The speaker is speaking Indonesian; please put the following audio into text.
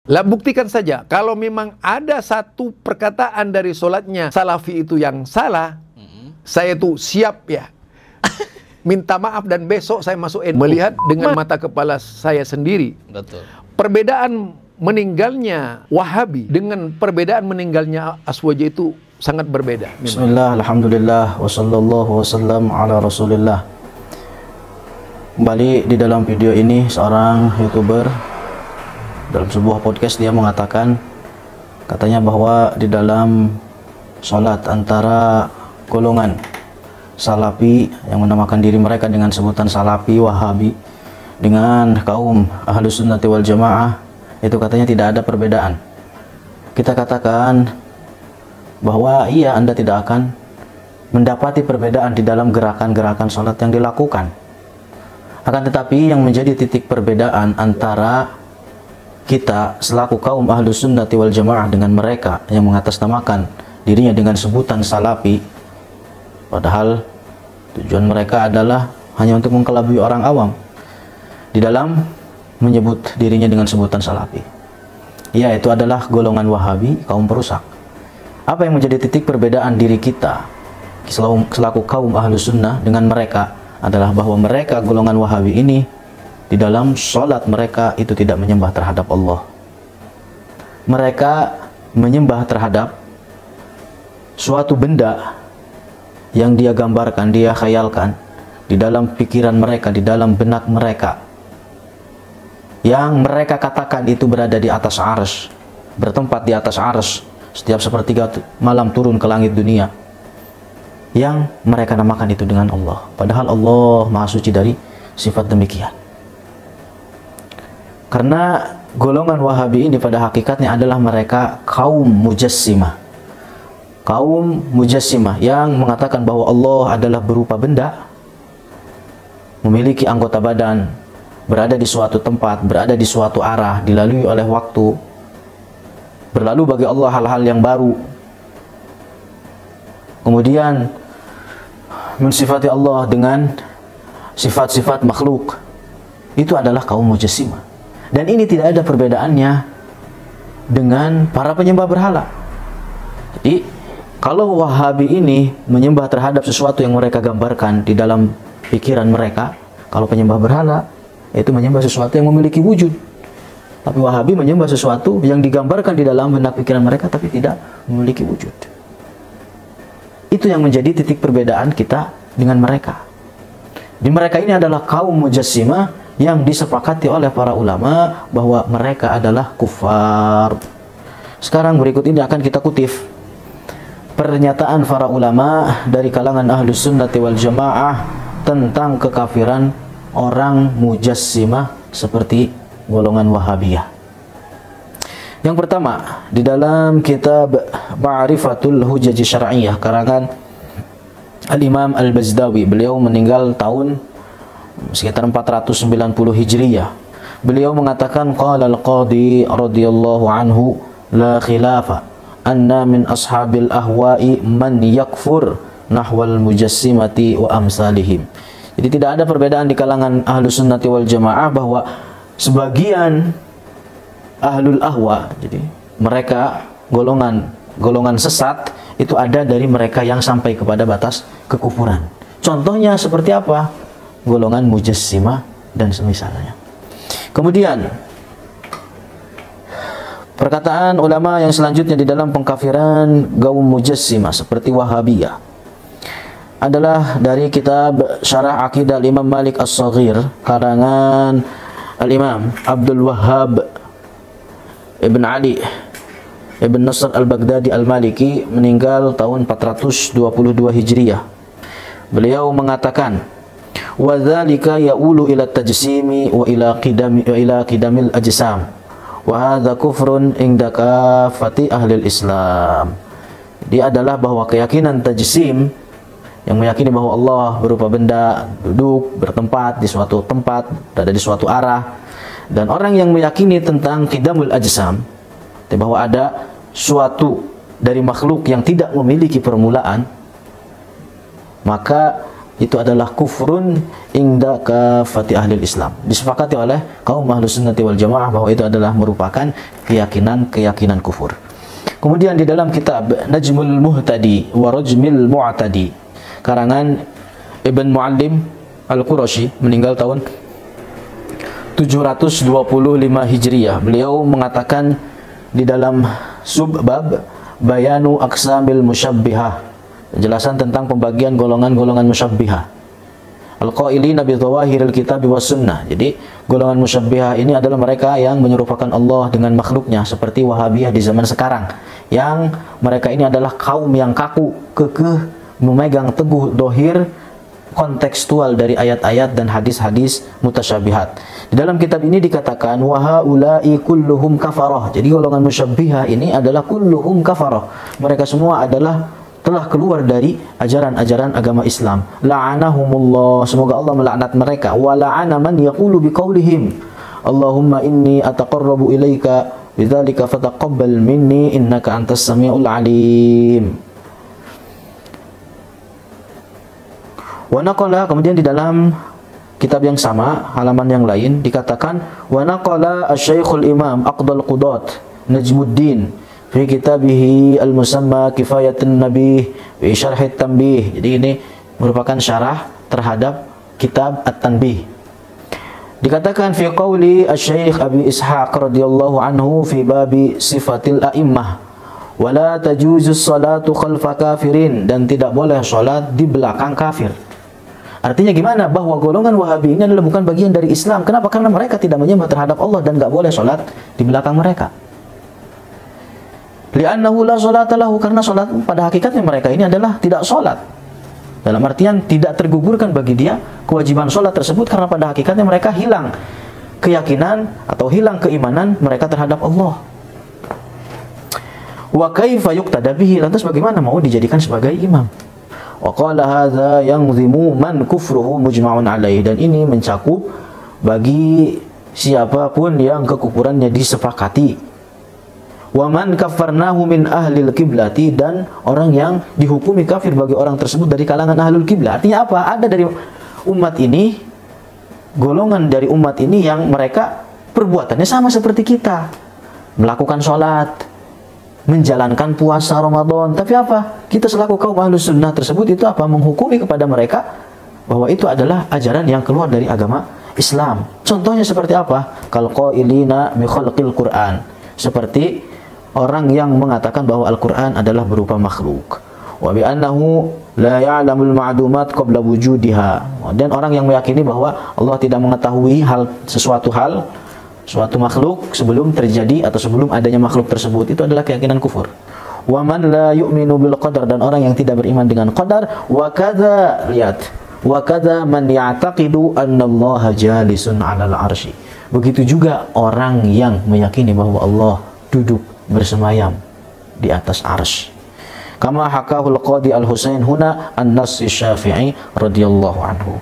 Lah buktikan saja, kalau memang ada satu perkataan dari sholatnya salafi itu yang salah, saya tuh siap ya, minta maaf dan besok saya masuk NU. Melihat dengan mata kepala saya sendiri. Betul. Perbedaan meninggalnya Wahabi dengan perbedaan meninggalnya Aswaja itu sangat berbeda. Bismillah, alhamdulillah, wassallallahu wasallam ala rasulillah. Kembali di dalam video ini, seorang YouTuber dalam sebuah podcast dia mengatakan, katanya bahwa di dalam sholat antara golongan Salafi yang menamakan diri mereka dengan sebutan Salafi Wahabi dengan kaum Ahlus Sunnati wal Jamaah, itu katanya tidak ada perbedaan. Kita katakan bahwa iya, Anda tidak akan mendapati perbedaan di dalam gerakan-gerakan sholat yang dilakukan. Akan tetapi yang menjadi titik perbedaan antara kita selaku kaum Ahlus Sunnati wal Jamaah dengan mereka yang mengatasnamakan dirinya dengan sebutan Salafi, padahal tujuan mereka adalah hanya untuk mengkelabui orang awam di dalam menyebut dirinya dengan sebutan Salafi. Ya, itu adalah golongan Wahabi, kaum perusak. Apa yang menjadi titik perbedaan diri kita selaku kaum Ahlus Sunnah dengan mereka adalah bahwa mereka golongan Wahabi ini di dalam sholat mereka itu tidak menyembah terhadap Allah. Mereka menyembah terhadap suatu benda yang dia gambarkan, dia khayalkan di dalam pikiran mereka, di dalam benak mereka, yang mereka katakan itu berada di atas arsy, bertempat di atas arsy, setiap sepertiga malam turun ke langit dunia, yang mereka namakan itu dengan Allah. Padahal Allah Maha Suci dari sifat demikian. Karena golongan Wahabi ini pada hakikatnya adalah mereka kaum mujassimah. Kaum mujassimah yang mengatakan bahwa Allah adalah berupa benda, memiliki anggota badan, berada di suatu tempat, berada di suatu arah, dilalui oleh waktu. Berlalu bagi Allah hal-hal yang baru. Kemudian mensifati Allah dengan sifat-sifat makhluk. Itu adalah kaum mujassimah. Dan ini tidak ada perbedaannya dengan para penyembah berhala. Jadi kalau Wahabi ini menyembah terhadap sesuatu yang mereka gambarkan di dalam pikiran mereka, kalau penyembah berhala itu menyembah sesuatu yang memiliki wujud. Tapi Wahabi menyembah sesuatu yang digambarkan di dalam benak pikiran mereka tapi tidak memiliki wujud. Itu yang menjadi titik perbedaan kita dengan mereka. Di mereka ini adalah kaum mujassimah yang disepakati oleh para ulama bahwa mereka adalah kufar. Sekarang berikut ini akan kita kutip pernyataan para ulama dari kalangan Ahlus Sunnati wal Jamaah tentang kekafiran orang mujassimah seperti golongan Wahabiyah. Yang pertama, di dalam kitab Ma'rifatul Hujaj Syar'iyyah karangan Al-Imam Al-Bazdawi, beliau meninggal tahun sekitar 490 Hijriyah. Beliau mengatakan, qala al-qadi radhiyallahu anhu, la khilafa anna min ashabil ahwa'i man yakfur nahwal mujassimati wa amsalihim. Jadi tidak ada perbedaan di kalangan Ahlus Sunnati wal Jamaah bahwa sebagian ahlul ahwa, jadi mereka golongan sesat itu ada dari mereka yang sampai kepada batas kekufuran. Contohnya seperti apa? Golongan mujassimah dan semisalnya. Kemudian perkataan ulama yang selanjutnya di dalam pengkafiran kaum mujassimah seperti Wahabiyah adalah dari kitab Syarah Aqidah Imam Malik As-Shaghir karangan Al-Imam Abdul Wahhab Ibn Ali Ibn Nasr Al-Baghdadi Al-Maliki, meninggal tahun 422 Hijriyah. Beliau mengatakan, wa dzalika ya'ulu ila tajsimi wa ila qidamil ajsam wa hadza kufrun inda kafati ahli Islam. Dia adalah bahwa keyakinan tajsim yang meyakini bahwa Allah berupa benda, duduk, bertempat di suatu tempat, berada di suatu arah, dan orang yang meyakini tentang qidamul ajsam, bahwa ada suatu dari makhluk yang tidak memiliki permulaan, maka itu adalah kufrun inda kafati ahli Islam. Disepakati oleh kaum Ahlus Sunnati wal Jamaah bahwa itu adalah merupakan keyakinan kufur. Kemudian di dalam kitab Najmul Muhtadi wa Rajmil Mu'tadi karangan Ibn Muallim Al-Qurashi, meninggal tahun 725 Hijriyah. Beliau mengatakan di dalam subbab Bayanu Aqsamil Musyabbihah, penjelasan tentang pembagian golongan-golongan musyabbihah. Al-qailina bi dhawahiril kitab was sunnah. Jadi golongan musyabbihah ini adalah mereka yang menyerupakan Allah dengan makhluknya, seperti Wahabiyah di zaman sekarang, yang mereka ini adalah kaum yang kaku, kekeh, memegang teguh dohir kontekstual dari ayat-ayat dan hadis-hadis mutasyabihat. Di dalam kitab ini dikatakan wa haula'i kulluhum kafarah. Jadi golongan musyabbihah ini adalah kulluhum kafarah. Mereka semua adalah telah keluar dari ajaran-ajaran agama Islam. La'anahumullah, semoga Allah melaknat mereka. Wa la'ana man yaqulu biqaulihim Allahumma inni ataqarrabu ilaika bidzalika fataqabbal minni innaka antas samiul alim. Wa naqala, kemudian di dalam kitab yang sama, halaman yang lain dikatakan wa naqala asy-syaikhul imam Aqdal Qudat Najmuddin fi kitabihi al-musamma Kifayatun Nabih fi Syarh At-Tanbih. Jadi ini merupakan syarah terhadap kitab At-Tanbih. Dikatakan fi qauli asy-syekh Abi Ishaq radhiyallahu anhu fi babi sifatil a'immah wa la tajuzu sholatu khalfa kafirin, dan tidak boleh salat di belakang kafir. Artinya gimana? Bahwa golongan Wahabi ini adalah bukan bagian dari Islam. Kenapa? Karena mereka tidak menyembah terhadap Allah dan nggak boleh sholat di belakang mereka. Li'annahu la sholata lahu, karena sholat pada hakikatnya mereka ini adalah tidak sholat. Dalam artian tidak tergugurkan bagi dia kewajiban sholat tersebut, karena pada hakikatnya mereka hilang keyakinan atau hilang keimanan mereka terhadap Allah. Wa kaifa yuqtada bihi, lantas bagaimana mau dijadikan sebagai imam? Wa qala hadza yanzimu man kufruhu mujma'un alaih, dan ini mencakup bagi siapapun yang kekufurannya disepakati. Wa man kaffarnahu min ahlil kiblati, dan orang yang dihukumi kafir bagi orang tersebut dari kalangan ahlul kiblah. Artinya apa? Ada dari umat ini, golongan dari umat ini yang mereka perbuatannya sama seperti kita, melakukan sholat, menjalankan puasa Ramadan, tapi apa? Kita selaku kaum Ahlus Sunnah tersebut itu apa? Menghukumi kepada mereka bahwa itu adalah ajaran yang keluar dari agama Islam. Contohnya seperti apa? Kal qailina bi khalqil Qur'an, seperti orang yang mengatakan bahwa Al-Qur'an adalah berupa makhluk. Wa bi annahu la ya'lamul ma'dumat qabla wujudiha, dan orang yang meyakini bahwa Allah tidak mengetahui suatu makhluk sebelum terjadi atau sebelum adanya makhluk tersebut, itu adalah keyakinan kufur. Wa man la yu'minu bil qadar, dan orang yang tidak beriman dengan qadar. Wa kadza, lihat, wa kadza man ya'taqidu anna Allah jalisun 'alal 'arsy. Begitu juga orang yang meyakini bahwa Allah duduk bersemayam di atas arsy. Kama hakahul qadi al-Husain huna an-Nass Syafi'i radhiyallahu anhu.